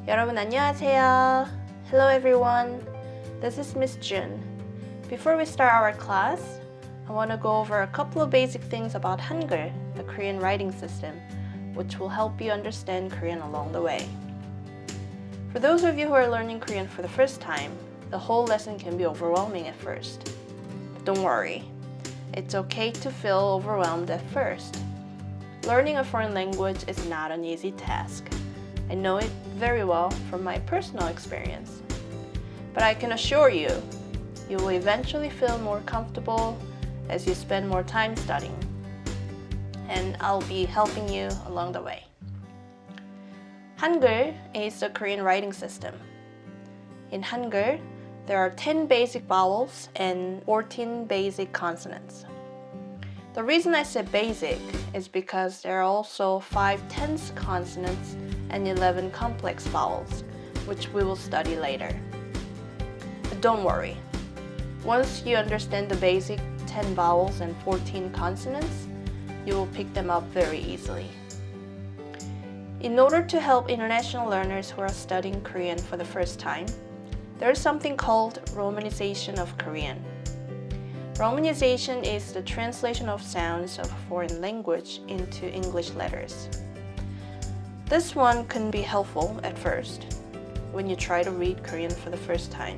여러분 안녕하세요. Hello everyone. This is Miss Jun. Before we start our class, I want to go over a couple of basic things about Hangul, the Korean writing system, which will help you understand Korean along the way. For those of you who are learning Korean for the first time, the whole lesson can be overwhelming at first. But don't worry, it's okay to feel overwhelmed at first. Learning a foreign language is not an easy task. I know it very well from my personal experience. But I can assure you, you will eventually feel more comfortable as you spend more time studying. And I'll be helping you along the way. Hangul is the Korean writing system. In Hangul, there are 10 basic vowels and 14 basic consonants. The reason I said basic is because there are also 5 tense consonants and 11 complex vowels, which we will study later. But don't worry. Once you understand the basic 10 vowels and 14 consonants, you will pick them up very easily. In order to help international learners who are studying Korean for the first time, there is something called Romanization of Korean. Romanization is the translation of sounds of a foreign language into English letters. This one can be helpful at first when you try to read Korean for the first time.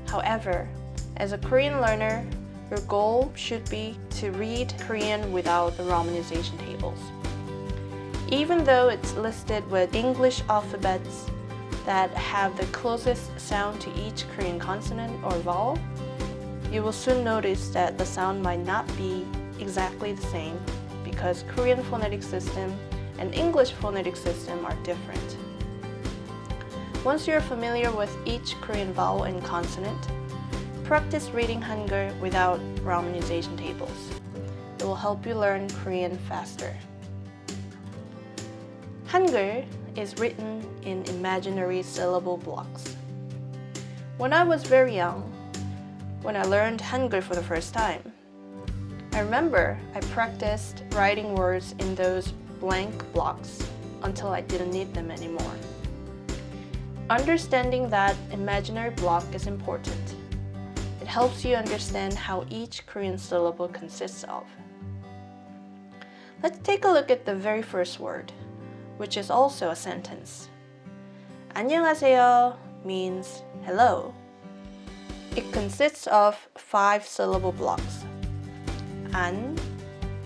However, as a Korean learner, your goal should be to read Korean without the romanization tables. Even though it's listed with English alphabets that have the closest sound to each Korean consonant or vowel, you will soon notice that the sound might not be exactly the same because Korean phonetic system and English phonetic system are different. Once you're familiar with each Korean vowel and consonant, practice reading Hangul without romanization tables. It will help you learn Korean faster. Hangul is written in imaginary syllable blocks. When I was very young, when I learned Hangul for the first time, I remember I practiced writing words in those blank blocks until I didn't need them anymore. Understanding that imaginary block is important. It helps you understand how each Korean syllable consists of. Let's take a look at the very first word, which is also a sentence. 안녕하세요 means hello. It consists of 5 syllable blocks. 안,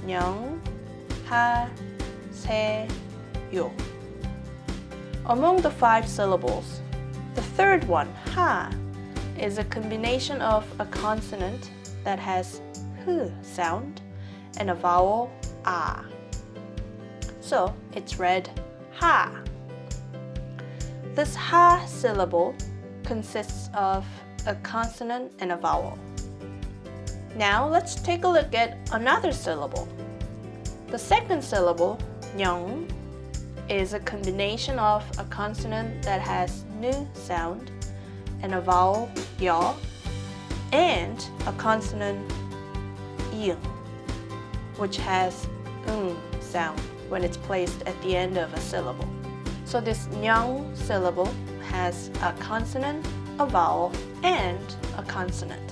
녕, 하, 세, 요. Among the 5 syllables, the third one, ha, is a combination of a consonant that has h sound and a vowel a. So it's read ha. This ha syllable consists of a consonant and a vowel. Now let's take a look at another syllable. The second syllable, 녕, is a combination of a consonant that has n sound and a vowel 여 and a consonant 이, which has sound when it's placed at the end of a syllable. So this 냥 syllable has a consonant, a vowel, and a consonant.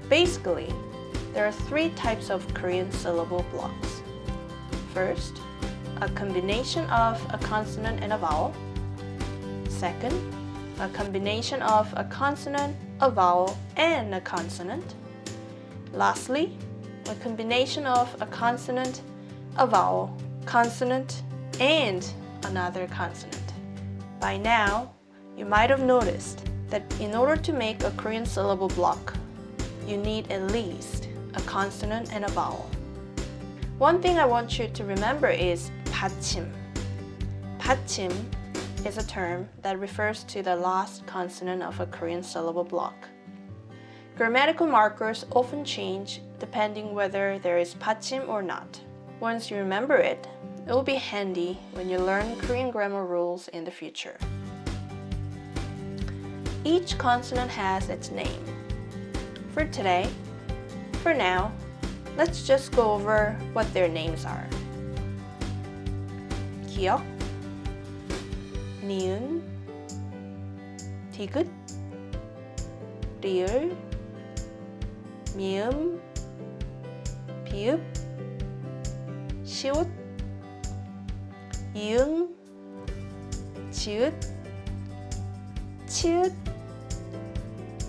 Basically, there are 3 types of Korean syllable blocks. First, a combination of a consonant and a vowel. Second, a combination of a consonant, a vowel, and a consonant. Lastly, a combination of a consonant, a vowel, consonant, and another consonant. By now, you might have noticed that in order to make a Korean syllable block, you need at least a consonant and a vowel. One thing I want you to remember is 받침. 받침 is a term that refers to the last consonant of a Korean syllable block. Grammatical markers often change depending whether there is 받침 or not. Once you remember it, it will be handy when you learn Korean grammar rules in the future. Each consonant has its name. For today, for now, let's just go over what their names are. 기억, 니은, 디귿, 리을, 미음, 비읍, 시옷, 이응, 지읒, 치읓,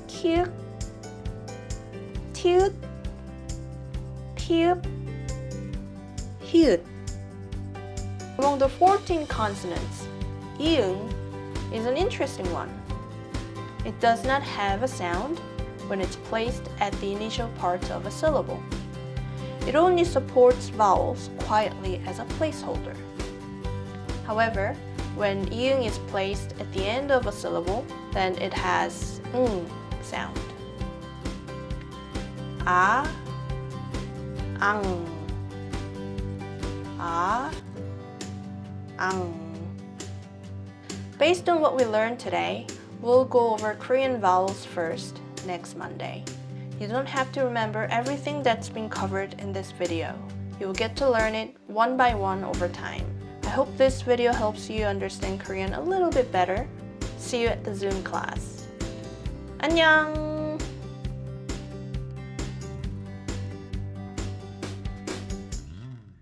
키읔, 티읕, 피읍, 히읗. Among the 14 consonants, 이응 is an interesting one. It does not have a sound when it's placed at the initial part of a syllable. It only supports vowels quietly as a placeholder. However, when 이응 is placed at the end of a syllable, then it has 응 sound. 아, 앙, 아, 앙. Based on what we learned today, we'll go over Korean vowels first next Monday. You don't have to remember everything that's been covered in this video. You'll get to learn it one by one over time. I hope this video helps you understand Korean a little bit better. See you at the Zoom class. 안녕!